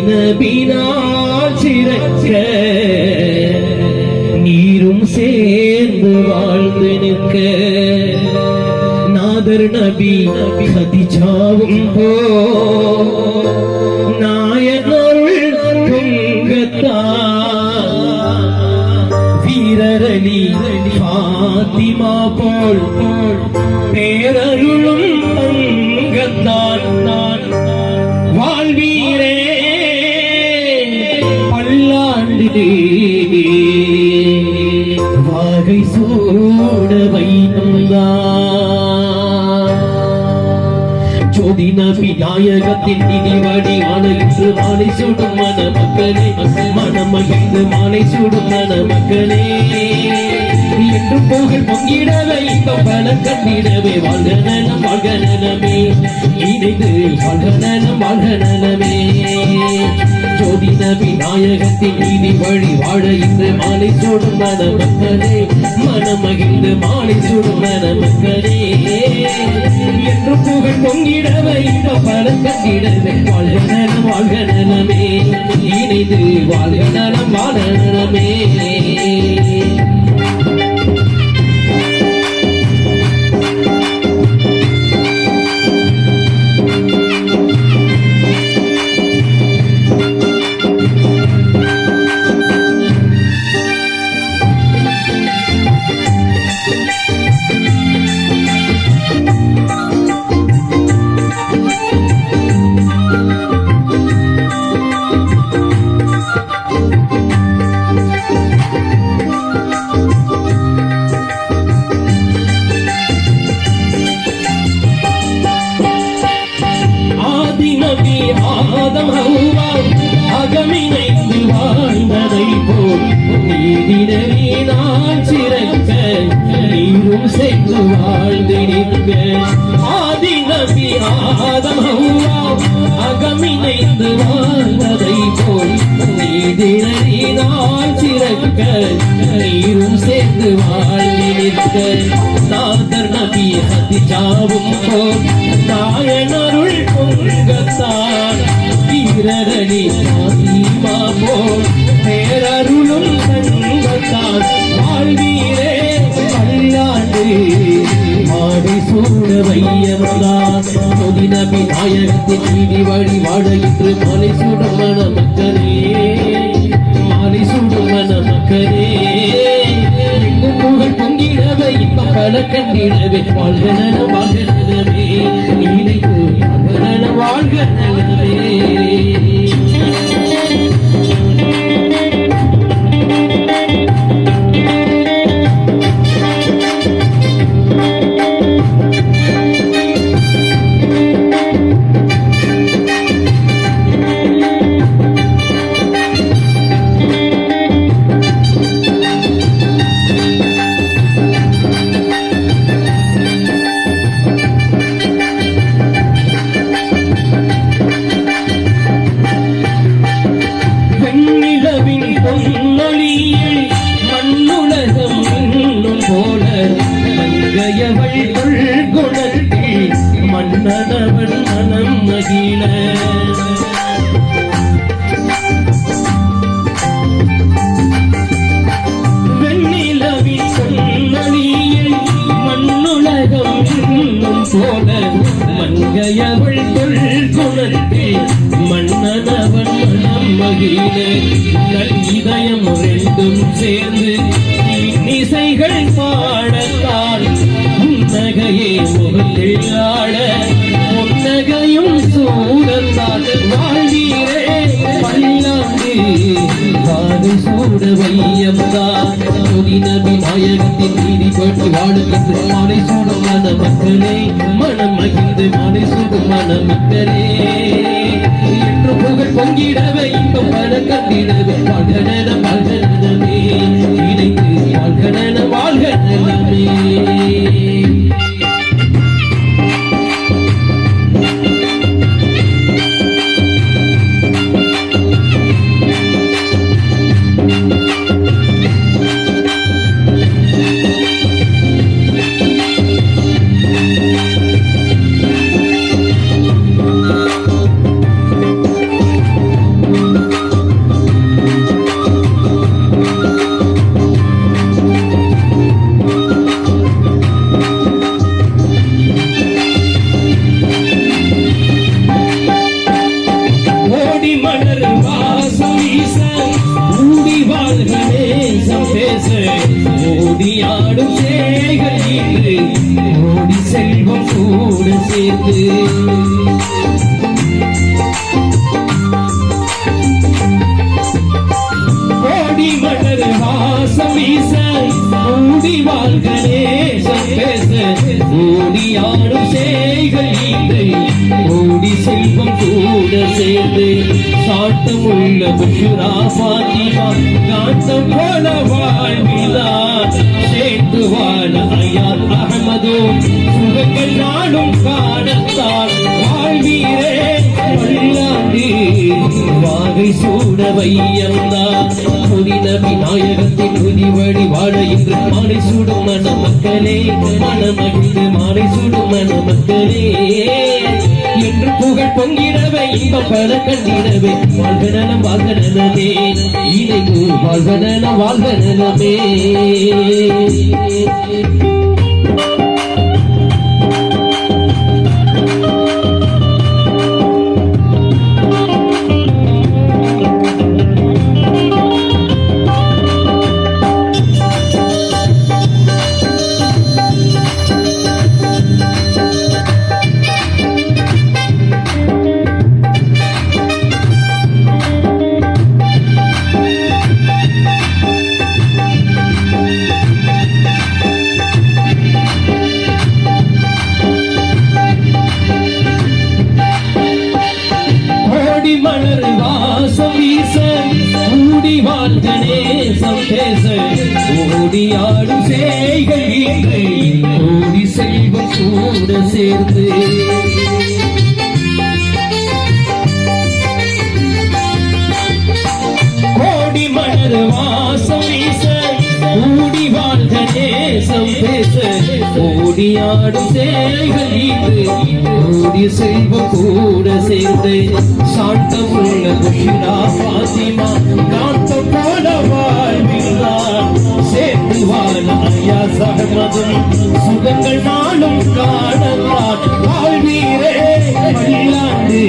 நபினால் சிறக்க நீரும் சேர்ந்து வாழ்ந்து நிற்க நாதர் நபி கதிஜாவும் போ நாயனருள் பொங்கத்தா வீரரலி பாத்திமா போல் பேரருளும் பங்கத்தான் வாழ்வீரே பல்லாண்டு வாகை சூட வைத்தந்தான் ஜோதி நபி நாயகத்தின் நிதிவடி ஆணையிட்டு மாலை சூடும் மன மக்களே மனமகிழ்ந்து மாலை சூடும் மன மக்களே என்று புகழ் பொங்கிடவே இன்பம் பல கண்டிடவே வாழ்க நலம் வாழ்க நலமே இணைந்து வாழ்க நலம் வாழ்க நலமே ஜோதி நபி நாயகத்தின் நீதி வழி வாழ இன்று மாலை சூடும் மன மக்களே மனமகிழ்ந்து மாலை சூடும் மன மக்களே என்று புகழ் பொங்கிடவே இன்பம் பல கண்டிடவே வாழ்க நலம் வாழ்க நலமே இணைந்து வாழ்க நலம் வாழ்க நலமே ஆதம் ஹவ்வா அகமிணைந்து வாழ்ந்ததை போல் நீதினால் சிறக்க நீரும் சென்று வாழ்ந்து நிற்க ஆதி நபி ஆதம் ஹவ்வா அகமிணைந்து வாழ்ந்ததை போல் நீதினால் சிறக்க நீரும் சேர்ந்து வாழ்ந்து நிற்க நாதர் நபி கதிஜாவும் போல் நாயனருள் பொங்கத்தான் வீரரடி பாத்திமா போல் பேரருளும் சங்கத்தான் வாழ்வீரே பல்லாண்டு மாடி சூட வையவதான் ஜோதி நபி நாயகத்தின் நீதி வழி வாழ இன்று மாலை சூடும் மன மக்களே மாலை சூடும் மன மக்களே புகழ் பொங்கிடவே இன்பம் பல கண்டிடவே வாழ்க நலம் வாழ்க நலமே இணைந்து வாழ்க நலம் வாழ்க நலமே மண்ணுலகம் இன்னும் போல மங்கையவள் குணத்தில் மன்னனவன் மனம் மகிழ வெண்ணிலவின் பொன்னொழியில் மண்ணுலகம் இன்னும் போல மங்கையவள் குணத்தில் மன்னனவன் மனம் மகிழ இதயம் ரெண்டும் சேர்ந்து இசைகள் பாடத்தால் புன்னகையே முகத்தில் ஆட புன்னகையும் சூடத்தால் வாழ்வீரே பல்லாண்டு வாது சூட வையம்தான் ஜோதி நபி நாயகத்தின் நீதி பற்றி வாழுகின்ற மாலை சூடும் மன மக்களே மனம் மகிழ்ந்து மாலை சூடும் மன மக்களே என்று புகழ் பொங்கிடவே இன்பம் பல கண்டிடவே வாழ்க நலம் வாழ்க நலமே இணைந்து வாழ்க நலம் வாழ்க நலமே கோடி மலர் வாசம் வீச ஊடி வாழ்க நேசம் பேச ஓடியாடும் சேகள் இன்று ஓடி செல்வம் கூட சேர்த்து கோடி மலர் வாசம் வீச ஊடி வாழ்க நேசம் பேச ஓடியாடும் சேகள் இன்று ஓடி செல்வம் கூட சேர்ந்து சாட்டமுள்ள புஷுரா பாத்திமா காட்டம் போல வாழ்விலார் சேர்த்து வாழ ஐயார் அகமதோ சுகங்கள் நாடும் காணத்தால் வாழ்வீரே வல்லாண்டு வாகை சூட வையம்தான் புனித விநாயகத்தின் புதிவழி வாழ இன்று மாலை சூடும் மன மக்களே மனமகிழ்ந்து மாலை சூடும் மன மக்களே என்று புகழ் பொங்கிடவே இன்பம் பல கண்டிடவே வாழ்க நலம் வாழ்க நலமே இணைந்து வாழ்க நலம் வாழ்க நலமே மலர் வாசம் வீச ஊடி வாழ்க நேசம் பேச ஓடியாடும் சேய்கள் ஓடி செல்வம் கூட சேர்ந்து கோடி மலர் வாசம் வீச ஊடி வாழ்க நேசம் பேச ஓடியாடும் சேய்கள் ஓடி செல்வம் கூட சேர்ந்து சாட்டம் உள்ள புஷிரா பாத்திமா காட்டம் போல வாழ்வில்லார் சேர்த்து வாழ ஐயா சகமதும் சுகங்கள் நாளும் காணலாம் வாழ்வீரே வல்லாண்டு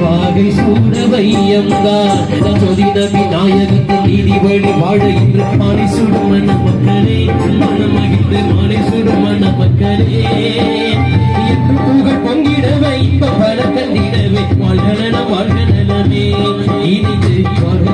வாகை சூட வையம்தான் சொதின விநாயகத்தின் நீதி வழி வாழ இன்று மாலை சுடும் மன மக்களே மனமகிழ்ந்து மாலை சுடும் மன மக்களே என்று புகழ் பொங்கிடவே இன்ப பல கண்டிடவே வாழ்க நலம் வாழ்க நலமே இனிது வாழ்க